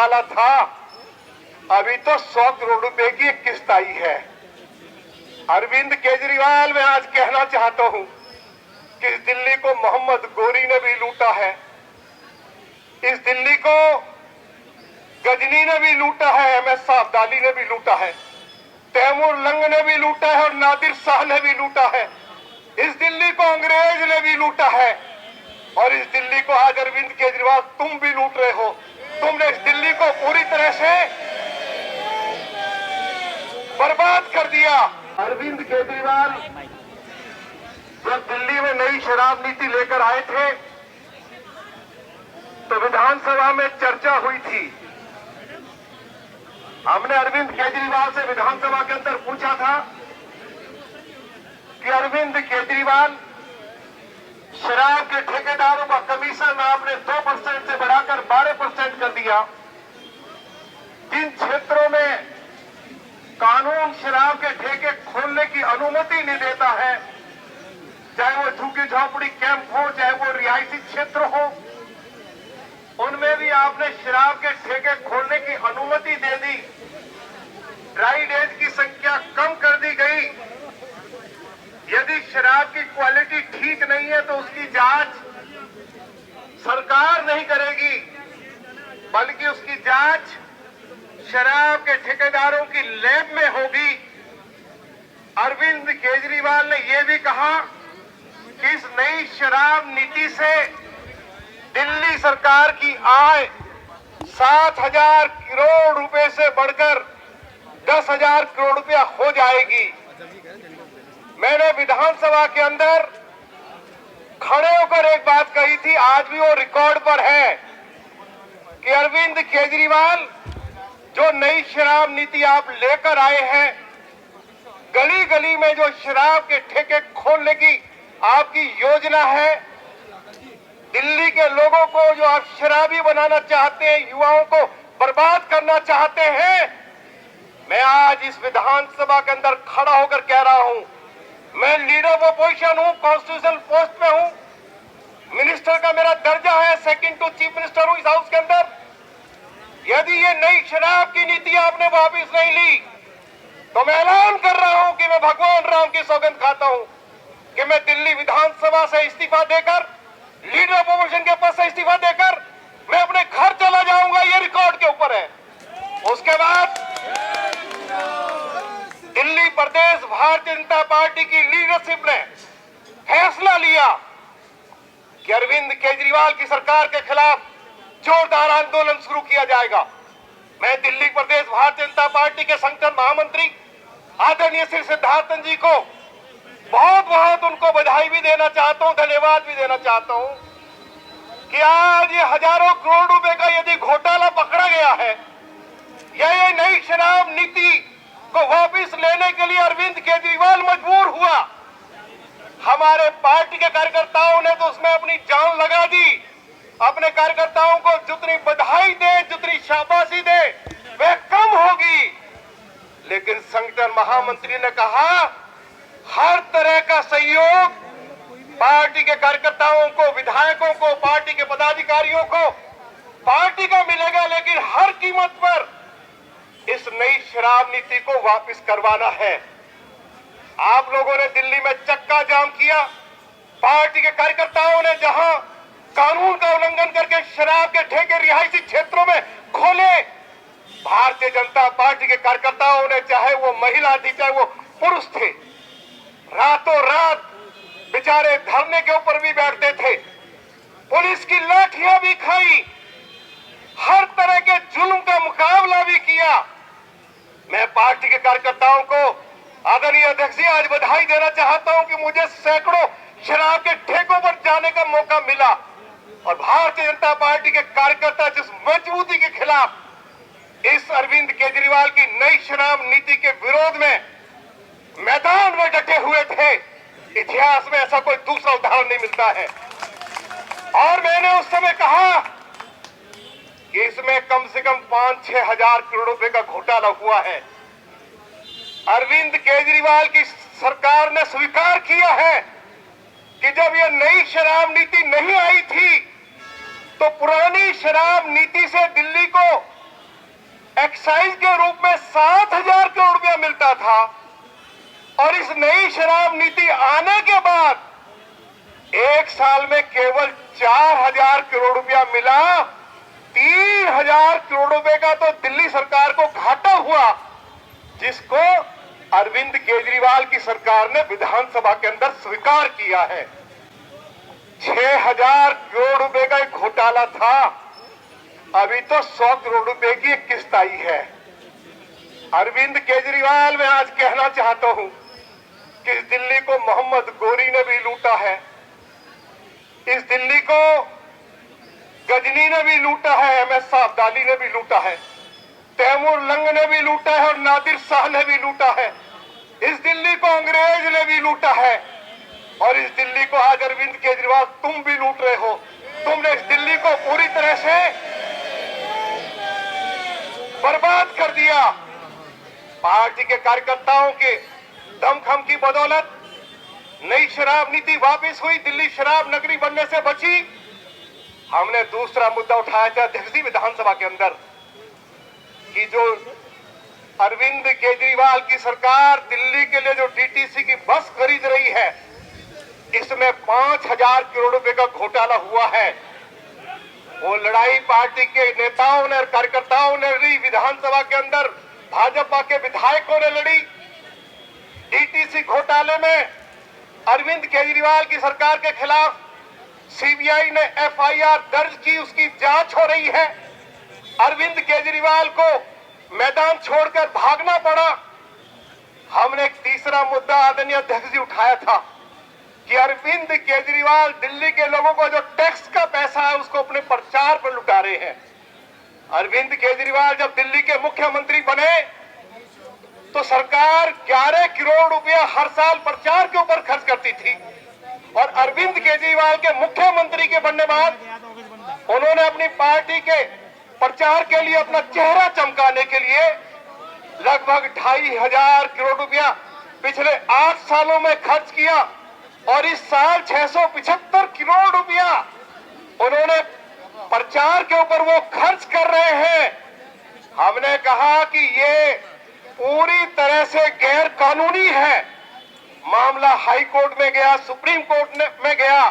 वाला था, अभी तो 100 करोड़ रुपए की एक किस्त आई है। अरविंद केजरीवाल, मैं आज कहना चाहता हूं कि इस दिल्ली को मोहम्मद गोरी ने भी लूटा है, इस दिल्ली को गजनी ने भी लूटा है, एमएस अब्दाली ने भी लूटा है, तैमूर लंग ने भी लूटा है और नादिर शाह ने भी लूटा है। इस दिल्ली को अंग्रेज ने भी लूटा है और इस दिल्ली को आज अरविंद केजरीवाल तुम भी लूट रहे हो। तुमने इस दिल्ली को पूरी तरह से बर्बाद कर दिया। अरविंद केजरीवाल जब दिल्ली में नई शराब नीति लेकर आए थे तो विधानसभा में चर्चा हुई थी। हमने अरविंद केजरीवाल से विधानसभा के अंदर पूछा था कि अरविंद केजरीवाल, शराब के ठेकेदारों का कमीशन आपने 2% से बढ़ाकर 12% कर दिया। जिन क्षेत्रों में कानून शराब के ठेके खोलने की अनुमति नहीं देता है, चाहे वो झुग्गी झोपड़ी कैंप हो, चाहे वो रिहायशी क्षेत्र हो, उनमें भी आपने शराब के ठेके खोलने की अनुमति दे दी। ड्राई डेज की संख्या कम कर दी गई। यदि शराब की क्वालिटी ठीक नहीं है तो उसकी जांच सरकार नहीं करेगी, बल्कि उसकी जांच शराब के ठेकेदारों की लैब में होगी। अरविंद केजरीवाल ने यह भी कहा कि इस नई शराब नीति से दिल्ली सरकार की आय 7,000 करोड़ रुपए से बढ़कर 10,000 करोड़ रुपया हो जाएगी। मैंने विधानसभा के अंदर खड़े होकर एक बात कही थी, आज भी वो रिकॉर्ड पर है, कि अरविंद केजरीवाल जो नई शराब नीति आप लेकर आए हैं, गली गली में जो शराब के ठेके खोलने की आपकी योजना है, दिल्ली के लोगों को जो आप शराबी बनाना चाहते हैं, युवाओं को बर्बाद करना चाहते हैं, मैं आज इस विधानसभा के अंदर खड़ा होकर कह रहा हूं, मैं लीडर ऑफ अपोजिशन हूं, कॉन्स्टिट्यूशनल पोस्ट पे हूं, मिनिस्टर का मेरा दर्जा है, सेकंड टू चीफ मिनिस्टर हूं इस हाउस के अंदर। यदि ये नई शराब की नीति आपने वापस नहीं ली तो मैं ऐलान कर रहा हूं कि मैं भगवान राम की सौगंध खाता हूं कि मैं दिल्ली विधानसभा से इस्तीफा देकर, लीडर ऑफ अपोजिशन के पद से इस्तीफा देकर मैं अपने घर चला जाऊंगा। ये रिकॉर्ड के ऊपर है। उसके बाद दिल्ली प्रदेश भारतीय जनता पार्टी की लीडरशिप ने फैसला लिया कि अरविंद केजरीवाल की सरकार के खिलाफ जोरदार आंदोलन शुरू किया जाएगा। मैं दिल्ली प्रदेश भारतीय जनता पार्टी के संगठन महामंत्री आदरणीय श्री सिद्धार्थन जी को बहुत बहुत उनको बधाई भी देना चाहता हूं, धन्यवाद भी देना चाहता हूं कि आज ये हजारों करोड़ रुपए का यदि घोटाला पकड़ा गया है, या ये नई शराब नीति को वापस लेने के लिए अरविंद केजरीवाल मजबूर हुआ। हमारे पार्टी के कार्यकर्ताओं ने तो उसमें अपनी जान लगा दी। अपने कार्यकर्ताओं को जितनी बधाई दे, जितनी शाबाशी दे, वह कम होगी। लेकिन संगठन महामंत्री ने कहा हर तरह का सहयोग पार्टी के कार्यकर्ताओं को, विधायकों को, पार्टी के पदाधिकारियों को पार्टी का मिलेगा, लेकिन हर कीमत पर इस नई शराब नीति को वापस करवाना है। आप लोगों ने दिल्ली में चक्का जाम किया। पार्टी के कार्यकर्ताओं ने जहां कानून का उल्लंघन करके शराब के ठेके रिहायशी क्षेत्रों में खोले, भारतीय जनता पार्टी के कार्यकर्ताओं ने, चाहे वो महिला थी चाहे वो पुरुष थे, रातों रात बेचारे धरने के ऊपर भी बैठते थे, पुलिस की लाठियां भी खाई, हर तरह के जुल्म का मुकाबला भी किया। मैं पार्टी के कार्यकर्ताओं को, आदरणीय अध्यक्ष जी, आज बधाई देना चाहता हूं कि मुझे सैकड़ों शराब के ठेकों पर जाने का मौका मिला और भारतीय जनता पार्टी के कार्यकर्ता जिस मजबूती के खिलाफ इस अरविंद केजरीवाल की नई शराब नीति के विरोध में मैदान में डटे हुए थे, इतिहास में ऐसा कोई दूसरा उदाहरण नहीं मिलता है। और मैंने उस समय कहा कि इसमें कम से कम 5-6 हजार करोड़ रुपए का घोटाला हुआ है। अरविंद केजरीवाल की सरकार ने स्वीकार किया है कि जब यह नई शराब नीति नहीं आई थी तो पुरानी शराब नीति से दिल्ली को एक्साइज के रूप में 7,000 करोड़ रुपया मिलता था और इस नई शराब नीति आने के बाद एक साल में केवल 4,000 करोड़ रुपया मिला। 3,000 करोड़ रुपए का तो दिल्ली सरकार को घाटा हुआ, जिसको अरविंद केजरीवाल की सरकार ने विधानसभा के अंदर स्वीकार किया है। 6,000 करोड़ रुपए का एक घोटाला था, अभी तो 100 करोड़ रुपए की एक किस्त आई है। अरविंद केजरीवाल, मैं आज कहना चाहता हूं कि इस दिल्ली को मोहम्मद गोरी ने भी लूटा है, इस दिल्ली को गजनी ने भी लूटा है, एमएस अब्दाली ने भी लूटा है, तैमूर लंग ने भी लूटा है और नादिर शाह ने भी लूटा है। इस दिल्ली को अंग्रेज ने भी लूटा है और इस दिल्ली को आज अरविंद केजरीवाल तुम भी लूट रहे हो। तुमने इस दिल्ली को पूरी तरह से बर्बाद कर दिया। पार्टी के कार्यकर्ताओं के दमखम की बदौलत नई शराब नीति वापस हुई, दिल्ली शराब नगरी बनने से बची। हमने दूसरा मुद्दा उठाया था अध्यक्ष जी विधानसभा के अंदर कि जो अरविंद केजरीवाल की सरकार दिल्ली के लिए जो डीटीसी की बस खरीद रही है, इसमें 5,000 करोड़ रुपए का घोटाला हुआ है। वो लड़ाई पार्टी के नेताओं ने और कार्यकर्ताओं ने लड़ी, विधानसभा के अंदर भाजपा के विधायकों ने लड़ी। डीटीसी घोटाले में अरविंद केजरीवाल की सरकार के खिलाफ सीबीआई ने एफआईआर दर्ज की, उसकी जांच हो रही है। अरविंद केजरीवाल को मैदान छोड़कर भागना पड़ा। हमने एक तीसरा मुद्दा आदरणीय अध्यक्ष जी उठाया था कि अरविंद केजरीवाल दिल्ली के लोगों को जो टैक्स का पैसा है उसको अपने प्रचार पर लुटा रहे हैं। अरविंद केजरीवाल जब दिल्ली के मुख्यमंत्री बने तो सरकार 11 करोड़ रुपया हर साल प्रचार के ऊपर खर्च करती थी और अरविंद केजरीवाल के मुख्यमंत्री के बनने बाद उन्होंने अपनी पार्टी के प्रचार के लिए, अपना चेहरा चमकाने के लिए लगभग 2,500 करोड़ रुपया पिछले 8 सालों में खर्च किया और इस साल 675 करोड़ रुपया उन्होंने प्रचार के ऊपर वो खर्च कर रहे हैं। हमने कहा कि ये पूरी तरह से गैर कानूनी है। मामला हाई कोर्ट में गया, सुप्रीम कोर्ट में गया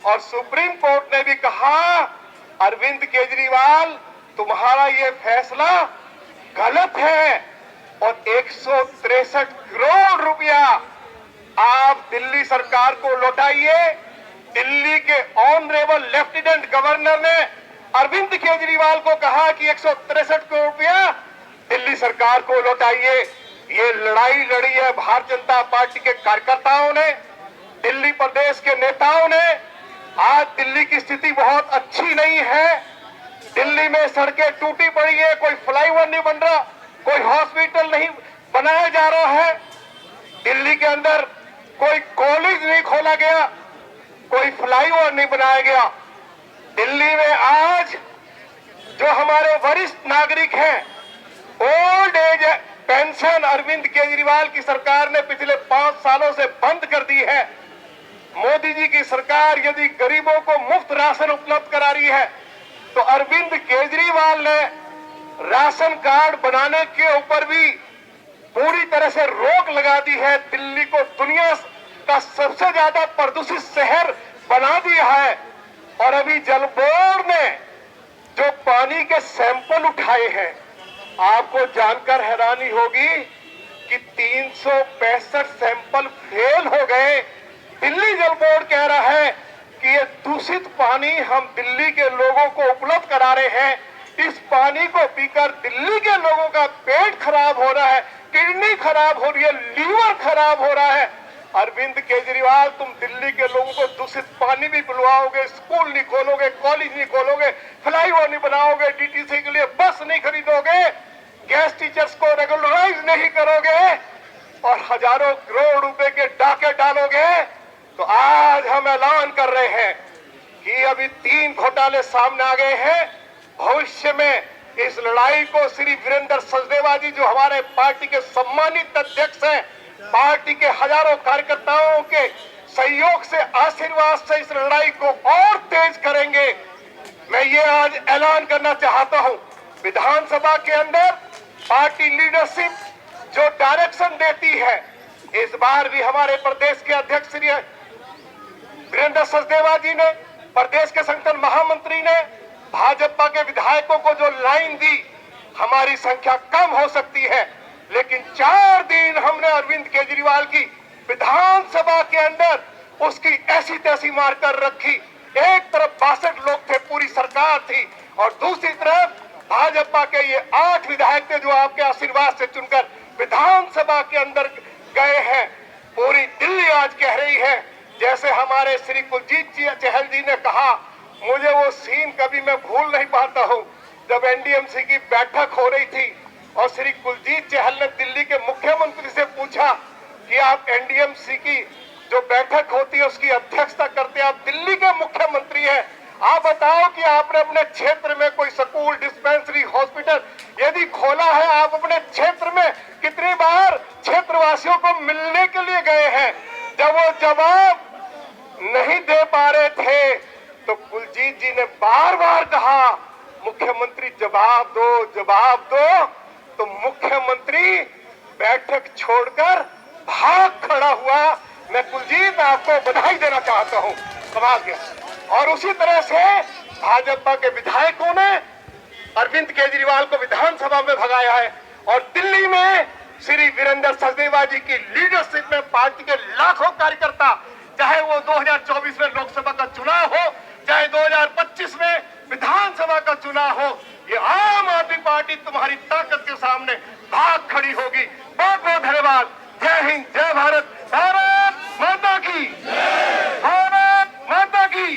और सुप्रीम कोर्ट ने भी कहा अरविंद केजरीवाल तुम्हारा ये फैसला गलत है और 163 करोड़ रुपया आप दिल्ली सरकार को लौटाइए। दिल्ली के ऑनरेबल लेफ्टिनेंट गवर्नर ने अरविंद केजरीवाल को कहा कि 163 करोड़ रुपया दिल्ली सरकार को लौटाइए। ये लड़ाई लड़ी है भारतीय जनता पार्टी के कार्यकर्ताओं ने, दिल्ली प्रदेश के नेताओं ने। आज दिल्ली की स्थिति बहुत अच्छी नहीं है। दिल्ली में सड़कें टूटी पड़ी है, कोई फ्लाईओवर नहीं बन रहा, कोई हॉस्पिटल नहीं बनाया जा रहा है, दिल्ली के अंदर कोई कॉलेज नहीं खोला गया, कोई फ्लाईओवर नहीं बनाया गया। दिल्ली में आज जो हमारे वरिष्ठ नागरिक हैं, old age pension Arvind Kejriwal की सरकार ने पिछले 5 सालों से बंद कर दी है। मोदी जी की सरकार यदि गरीबों को मुफ्त राशन उपलब्ध करा रही है तो अरविंद केजरीवाल ने राशन कार्ड बनाने के ऊपर भी पूरी तरह से रोक लगा दी है। दिल्ली को दुनिया का सबसे ज्यादा प्रदूषित शहर बना दिया है और अभी जल बोर्ड ने जो पानी के सैंपल उठाए हैं, आपको जानकर हैरानी होगी कि 365 सैंपल फेल हो गए। दिल्ली जल बोर्ड कह रहा है कि ये दूषित पानी हम दिल्ली के लोगों को उपलब्ध करा रहे हैं। इस पानी को पीकर दिल्ली के लोगों का पेट खराब हो रहा है, किडनी खराब हो रही है, लीवर खराब हो रहा है। अरविंद केजरीवाल, तुम दिल्ली के लोगों को दूषित पानी भी पिलवाओगे, स्कूल नहीं खोलोगे, कॉलेज नहीं खोलोगे, फ्लाईओवर नहीं बनाओगे, डीटीसी के लिए बस नहीं खरीदोगे, गैस टीचर्स को रेगुलराइज नहीं करोगे और हजारों करोड़ रुपए के डाके डालोगे। तो आज हम ऐलान कर रहे हैं कि अभी 3 घोटाले सामने आ गए हैं। भविष्य में इस लड़ाई को श्री वीरेंद्र सचदेवा जी, जो हमारे पार्टी के सम्मानित अध्यक्ष हैं, पार्टी के हजारों कार्यकर्ताओं के सहयोग से, आशीर्वाद से इस लड़ाई को और तेज करेंगे। मैं ये आज ऐलान करना चाहता हूं विधानसभा के अंदर पार्टी लीडरशिप जो डायरेक्शन देती है, इस बार भी हमारे प्रदेश के अध्यक्ष श्री वीरेंद्र सचदेवा जी ने, प्रदेश के संगठन महामंत्री ने भाजपा के विधायकों को जो लाइन दी, हमारी संख्या कम हो सकती है, लेकिन 4 दिन हमने अरविंद केजरीवाल की विधानसभा के अंदर उसकी ऐसी तैसी मार कर रखी। एक तरफ 62 लोग थे, पूरी सरकार थी, और दूसरी तरफ भाजपा के ये 8 विधायक थे जो आपके आशीर्वाद से चुनकर विधानसभा के अंदर गए हैं। पूरी दिल्ली आज कह रही है, जैसे हमारे श्री कुलजीत चहल जी ने कहा, मुझे वो सीन कभी मैं भूल नहीं पाता हूँ, जब एनडीएमसी की बैठक हो रही थी और श्री कुलजीत चहल ने दिल्ली के मुख्यमंत्री से पूछा कि आप एनडीएमसी की जो बैठक होती है उसकी अध्यक्षता करते हैं, आप दिल्ली के मुख्यमंत्री हैं, आप बताओ कि आपने अपने क्षेत्र में कोई स्कूल, डिस्पेंसरी, हॉस्पिटल यदि खोला है, आप अपने क्षेत्र में कितनी बार क्षेत्रवासियों को मिलने के लिए गए हैं? जब वो जवाब नहीं दे पा रहे थे तो कुलजीत जी ने बार बार कहा, मुख्यमंत्री जवाब दो, जवाब दो। तो मुख्यमंत्री बैठक छोड़कर भाग खड़ा हुआ। मैं कुलजीत आपको बधाई देना चाहता हूं, कमाल के। और उसी तरह से भाजपा के विधायकों ने अरविंद केजरीवाल को विधानसभा में भगाया है, और दिल्ली में श्री वीरेंद्र सचदेवा जी की लीडरशिप में पार्टी के लाखों कार्यकर्ता, चाहे वो 2024 में लोकसभा का चुनाव हो, चाहे 2025 में विधानसभा का चुनाव हो, ये आम आदमी पार्टी तुम्हारी ताकत के सामने भाग खड़ी होगी। बहुत बहुत धन्यवाद। जय हिंद, जय भारत, भारत माता की, भारत माता की।